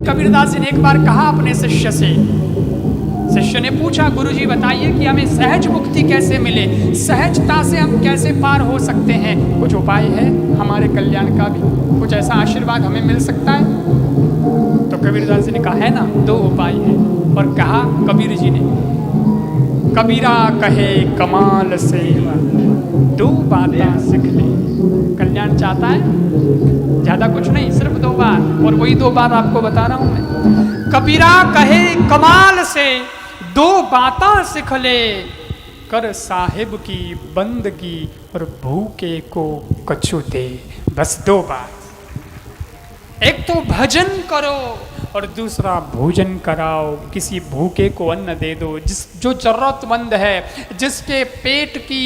कबीरदास जी ने एक बार कहा अपने शिष्य से, शिष्य ने पूछा, गुरुजी बताइए कि हमें सहज मुक्ति कैसे मिले, सहजता से हम कैसे पार हो सकते हैं, कुछ उपाय है हमारे कल्याण का भी, कुछ ऐसा आशीर्वाद हमें मिल सकता है? तो कबीरदास जी ने कहा है ना, 2 उपाय है। और कहा कबीर जी ने, कबीरा कहे कमाल से 2 बातें सीख ले। कल्याण चाहता है, ज्यादा कुछ नहीं, सिर्फ 2 बात, और वही 2 बात आपको बता रहा हूं मैं। कबीरा कहे कमाल से 2 बातें सीख ले, कर साहिब की बंदगी और भूखे को कछु दे। बस 2 बात, एक तो भजन करो और दूसरा भोजन कराओ, किसी भूखे को अन्न दे दो, जो जरूरतमंद है, जिसके पेट की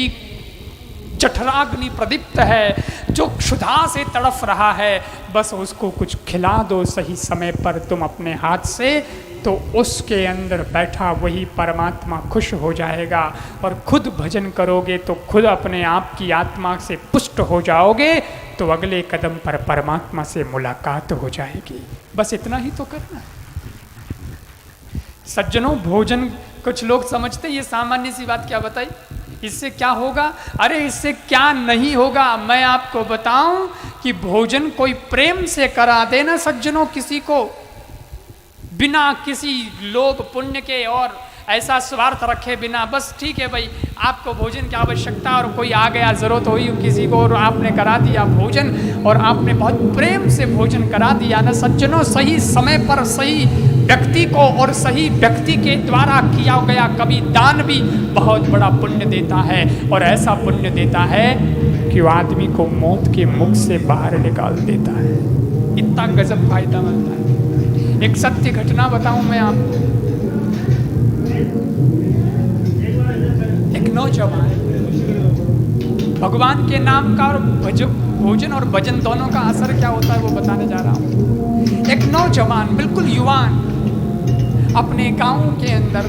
जठराग्नि प्रदीप्त है, जो क्षुधा से तड़फ रहा है, बस उसको कुछ खिला दो सही समय पर तुम अपने हाथ से, तो उसके अंदर बैठा वही परमात्मा खुश हो जाएगा। और खुद भजन करोगे तो खुद अपने आप की आत्मा से पुष्ट हो जाओगे, तो अगले कदम पर परमात्मा से मुलाकात हो जाएगी। बस इतना ही तो करना है सज्जनों। भोजन कुछ लोग समझते ये सामान्य सी बात, क्या बताई इससे क्या होगा? अरे इससे क्या नहीं होगा, मैं आपको बताऊं कि भोजन कोई प्रेम से करा देना सज्जनों, किसी को बिना किसी लोभ पुण्य के और ऐसा स्वार्थ रखे बिना, बस ठीक है भाई आपको भोजन की आवश्यकता, और कोई आ गया, जरूरत हुई किसी को और आपने करा दिया भोजन, और आपने बहुत प्रेम से भोजन करा दिया ना सज्जनों, सही समय पर सही व्यक्ति को और सही व्यक्ति के द्वारा किया गया कभी दान भी बहुत बड़ा पुण्य देता है। और ऐसा पुण्य देता है कि वो आदमी को मौत के मुख से बाहर निकाल देता है। इतना गजब फायदा मिलता है। एक सत्य घटना बताऊं मैं आपको। एक नौजवान भगवान के नाम का और भोजन और भजन दोनों का असर क्या होता है वो बताने जा रहा हूं। एक नौजवान बिल्कुल युवान अपने गांव के अंदर,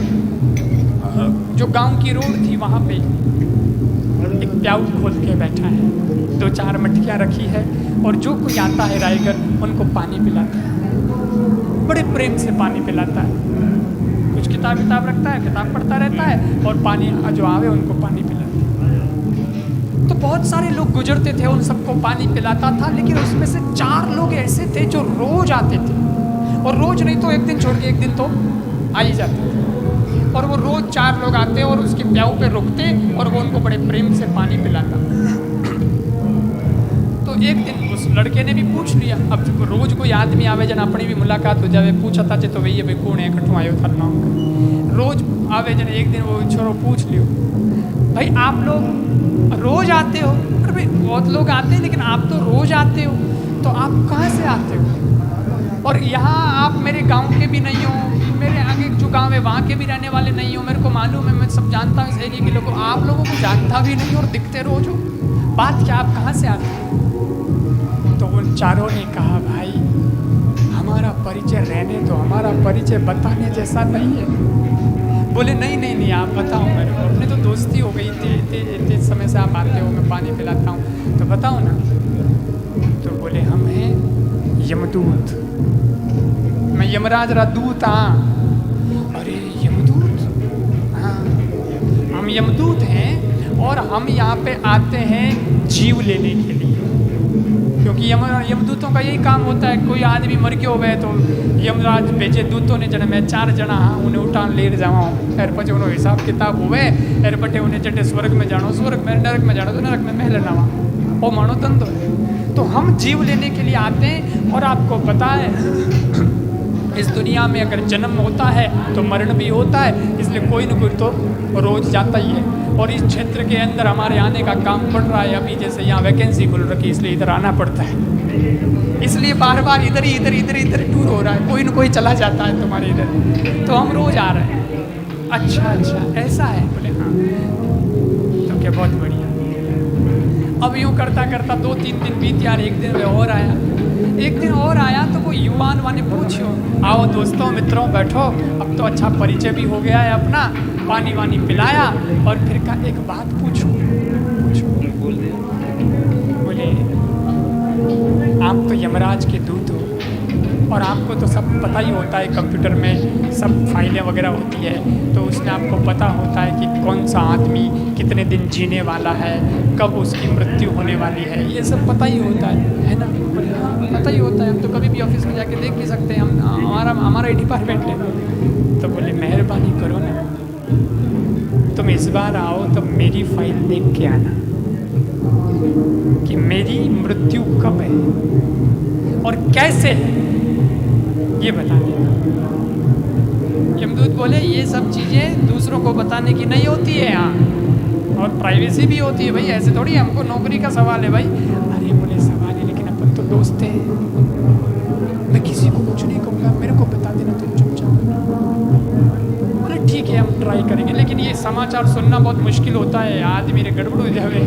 जो गांव की रोड थी वहां पे एक प्याऊ खोल के बैठा है, 2-4 मटकियां रखी है, और जो कोई आता है रायगर उनको पानी पिलाता है, बड़े प्रेम से पानी पिलाता है। कुछ किताब रखता है, किताब पढ़ता रहता है, और पानी जो आवे उनको पानी पिलाता है। तो बहुत सारे लोग गुजरते थे, उन सबको पानी पिलाता था, लेकिन उसमें से 4 लोग ऐसे थे जो रोज आते थे, और रोज नहीं तो एक दिन छोड़ के एक दिन तो आ ही जाते थे। और वो रोज 4 लोग आते और उसके प्याऊ पे रुकते और वो उनको बड़े प्रेम से पानी पिलाता। तो एक दिन उस लड़के ने भी पूछ लिया, अब रोज कोई आदमी आवे जन अपनी भी मुलाकात हो जावे, पूछा था तो भैया भाई कौन है कठुआ आयो था नाम, रोज आवे जन, एक दिन वो छोरो पूछ लियो, भाई आप लोग रोज आते हो? अरे भाई बहुत लोग आते हैं, लेकिन आप तो रोज आते हो, तो आप कहाँ से आते हो? और यहाँ आप मेरे गांव के भी नहीं हो, मेरे आगे जो गांव है वहाँ के भी रहने वाले नहीं हो, मेरे को मालूम है, मैं सब जानता हूँ इस एरिया के लोगों को, आप लोगों को जानता भी नहीं और दिखते रोज हो, बात क्या, आप कहाँ से आते हो? तो उन 4 ने कहा, भाई हमारा परिचय रहने दो, हमारा परिचय बताने जैसा नहीं है। बोले नहीं आप बताओ मेरे को, अपने तो दोस्ती हो गई थी, इतने समय से आप आते हो, मैं पानी पिलाता हूँ, तो बताओ ना। तो बोले हम हैं यमदूत, मैं यमराज दूत। हाँ, अरे यमदूत, हाँ हम यमदूत हैं, और हम यहाँ पे आते हैं जीव लेने के लिए, क्योंकि यमदूतों का यही काम होता है, कोई आदमी मर गया हो तो यमराज भेजे दूतों ने जने मैं 4 जना हाँ उन्हें उठान ले जाऊँ, एर पचे उन्होंने हिसाब किताब हुए, एर पटे उन्हें जटे स्वर्ग में जानो, स्वर्ग में, नरक में जानो तो नरक में महल नवा, वो मानो तंदो है। तो हम जीव लेने के लिए आते हैं, और आपको पता है इस दुनिया में अगर जन्म होता है तो मरण भी होता है, इसलिए कोई न कोई तो रोज जाता ही है। और इस क्षेत्र के अंदर हमारे आने का काम पड़ रहा है, अभी जैसे यहाँ वैकेंसी खुल रखी, इसलिए इधर आना पड़ता है, इसलिए बार इधर टूर हो रहा है, कोई न कोई चला जाता है तुम्हारे इधर, तो हम रोज आ रहे हैं। अच्छा ऐसा है? बोले हाँ। तो क्या बहुत बढ़िया। अब यूँ करता 2-3 दिन बीत यार, एक दिन और आया तो वो युवान वाने पूछो, आओ दोस्तों मित्रों बैठो, अब तो अच्छा परिचय भी हो गया है अपना, पानी वानी पिलाया, और फिर कहा एक बात पूछो। बोले आप तो यमराज के दूत हो, और आपको तो सब पता ही होता है, कंप्यूटर में सब फाइलें वगैरह होती है, तो उसमें आपको पता होता है कि कौन सा आदमी कितने दिन जीने वाला है, कब उसकी मृत्यु होने वाली है, ये सब पता ही होता है ना। पता ही होता है, हम तो कभी भी ऑफिस में जाके देख भी सकते हैं, हम हमारा ही डिपार्टमेंट है। तो बोले मेहरबानी करो ना, तुम इस बार आओ तो मेरी फाइल देख के आना कि मेरी मृत्यु कब है और कैसे है, ये बता देना। यमदूत बोले ये सब चीज़ें दूसरों को बताने की नहीं होती है यहाँ, और प्राइवेसी भी होती है भाई, ऐसे थोड़ी हमको नौकरी का सवाल है भाई। अरे बोले सवाल है लेकिन अपन तो दोस्त हैं, मैं किसी को कुछ नहीं कहूँगा, मेरे को बता देना तुम चुपचाप। बोले ठीक है हम ट्राई करेंगे, लेकिन ये समाचार सुनना बहुत मुश्किल होता है, आदमी रे गड़बड़ हो जावे।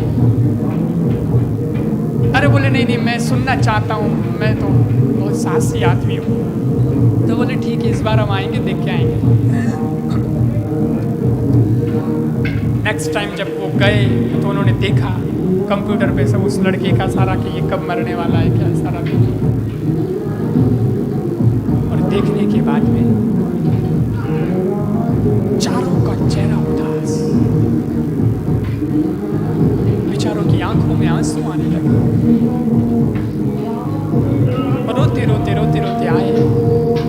अरे बोले नहीं नहीं मैं सुनना चाहता हूँ, मैं तो बहुत साहसी आदमी हूँ। तो बोले ठीक है इस बार हम आएंगे, देख के आएंगे। नेक्स्ट टाइम जब वो गए तो उन्होंने देखा कंप्यूटर पे सब उस लड़के का सारा कि ये कब मरने वाला है क्या सारा देखा। और देखने के बाद में चारों का चेहरा उदास, बेचारों की आंखों में आंसू आने लगे, रोते रोते रोते रोते आए।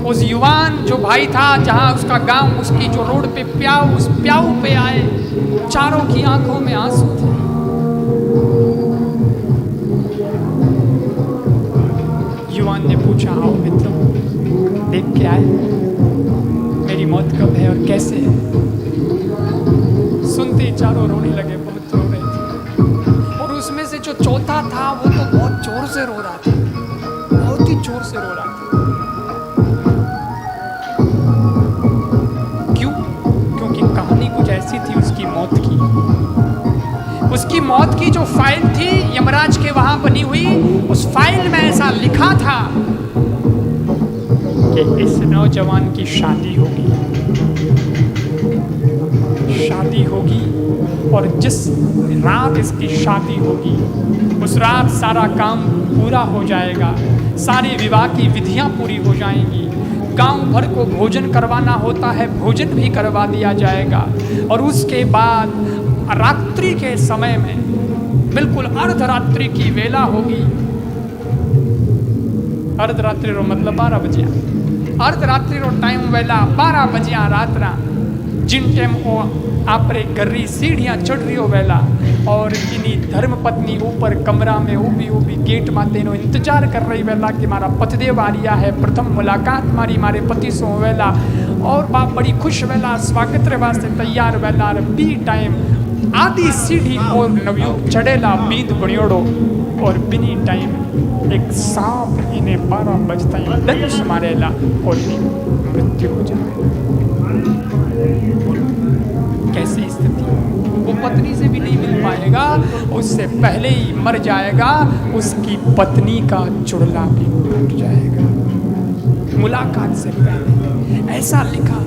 उस युवान जो भाई था जहां उसका गांव, उसकी जो रोड पे प्याऊ, उस प्याऊ पे आए, चारों की आंखों में आंसू थे। युवान ने पूछा आओ मित्रों देख के आए, मेरी मौत कब है और कैसे है। सुनते ही चारों रोने लगे, बहुत रो रहे थे। और उसमें से जो चौथा था वो तो बहुत जोर से रो रहा था, बहुत ही जोर से रो रहा था। क्यों? क्योंकि कहानी कुछ ऐसी थी उसकी मौत की। उसकी मौत की जो फाइल थी यमराज के वहां बनी हुई, उस फाइल में ऐसा लिखा था कि इस नौजवान की शादी होगी, शादी होगी, और जिस रात इसकी शादी होगी उस रात सारा काम पूरा हो जाएगा, सारी विवाह की विधियां पूरी हो जाएंगी, गांव भर को भोजन करवाना होता है भोजन भी करवा दिया जाएगा। और उसके बाद रात्रि के समय में बिल्कुल अर्धरात्रि की वेला होगी। अर्धरात्रि रो मतलब 12 बजे, अर्धरात्रि रो टाइम वेला 12 बजे रात्रा, जिन टाइम ओ आपरे गर्री सीढ़ियां चढ़ रही हो वेला, और इन्हीं धर्म पत्नी ऊपर कमरा में ऊबी ऊबी गेट माते नो इंतजार कर रही वेला कि मारा पतिदेव आ रिया है, प्रथम मुलाकात मारी मारे पति सो वेला, और बाप बड़ी खुश वेला, स्वागत रे वास्ते तैयार वेला। बी टाइम आधी सीढ़ी और नवयुग चढ़ेला बींद बणियोड़ो, और बिनी टाइम एक सांप इन्हें 12 बजता ही दंश मारेला और मृत्यु हो जाए। कैसी स्थिति, वो पत्नी से भी नहीं मिल पाएगा, उससे पहले ही मर जाएगा, उसकी पत्नी का चुड़ला भी टूट जाएगा मुलाकात से पहले। ऐसा लिखा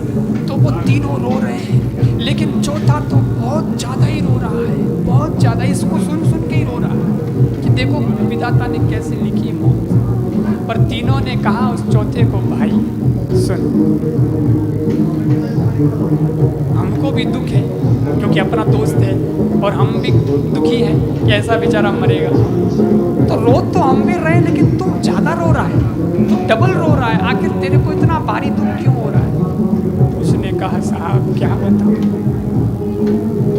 तो वो तीनों रो रहे हैं, लेकिन चौथा तो बहुत ज़्यादा ही रो रहा है, बहुत ज़्यादा, इसको सुन सुन के ही रो रहा है कि देखो विधाता ने कैसे लिखी मौत। पर तीनों ने कहा उस चौथे को भाई सुन, हमको भी दुख है क्योंकि अपना दोस्त है, और हम भी दुखी हैं कि ऐसा बेचारा मरेगा, तो रो तो हम भी रहे, लेकिन तू ज़्यादा रो रहा है, तू डबल रो रहा है, आखिर तेरे को इतना भारी दुख क्यों हो रहा है। उसने कहा साहब क्या बताऊं,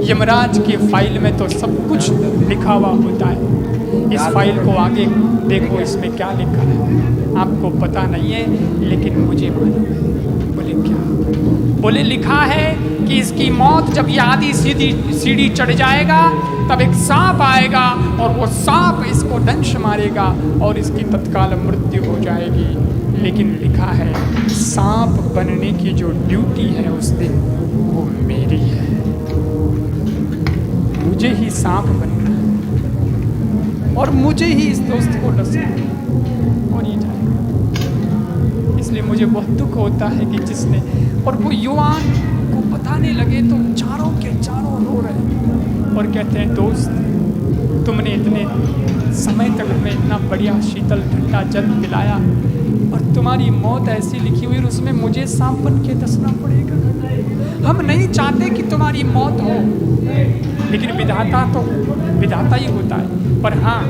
यमराज की फाइल में तो सब कुछ लिखा हुआ होता है, इस फाइल को आगे देखो इसमें क्या लिखा है, आपको पता नहीं है लेकिन मुझे मालूम है। बोले क्या? बोले लिखा है कि इसकी मौत जब ये आधी सीढ़ी चढ़ जाएगा तब एक सांप आएगा और वो सांप इसको दंश मारेगा और इसकी तत्काल मृत्यु हो जाएगी। लेकिन लिखा है सांप बनने की जो ड्यूटी है उस दिन वो मेरी है, मुझे ही सांप बनना है और मुझे ही इस दोस्त को डसना और ये जाएगा। इसलिए मुझे बहुत दुख होता है कि जिसने, और वो युवान को बताने लगे तो चारों के चारों रो रहे और कहते हैं दोस्त तुमने इतने समय तक हमें इतना बढ़िया शीतल ठंडा जल पिलाया और तुम्हारी मौत ऐसी लिखी हुई और उसमें मुझे सांप बन के दसना पड़ेगा। हम नहीं चाहते कि तुम्हारी मौत हो, लेकिन विधाता ही होता है। पर हाँ,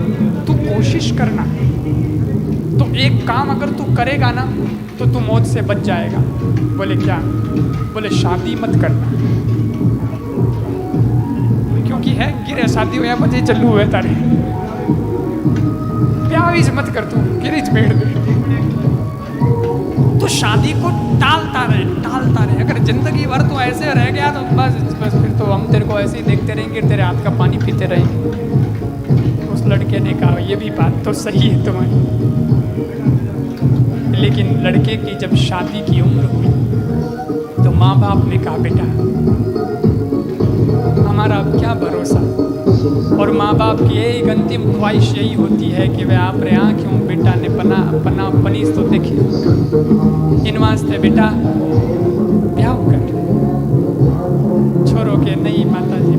तू कोशिश करना। तो एक काम अगर तू करेगा ना तो तू मौत से बच जाएगा। बोले क्या? बोले शादी मत करना, क्योंकि है गिरे शादी हुआ बजे चलू हुए तारे प्याज मत कर, तू गिरिज पेड़ दे। तो शादी को टालता रहे। अगर जिंदगी भर तो ऐसे रह गया तो बस फिर तो हम तेरे को ऐसे ही देखते रहेंगे, तेरे हाथ का पानी पीते रहेंगे। उस लड़के ने कहा ये भी बात तो सही है तुम्हारी, लेकिन लड़के की जब शादी की उम्र हुई तो माँ बाप ने कहा बेटा हमारा अब क्या भरोसा। और माँ बाप की एक अंतिम ख्वाहिश यही होती है कि वे आप रे क्यों बेटा ने पना पनीस तो देखे इन वास्ते बेटा ब्याह कर छोरो के नहीं माता जी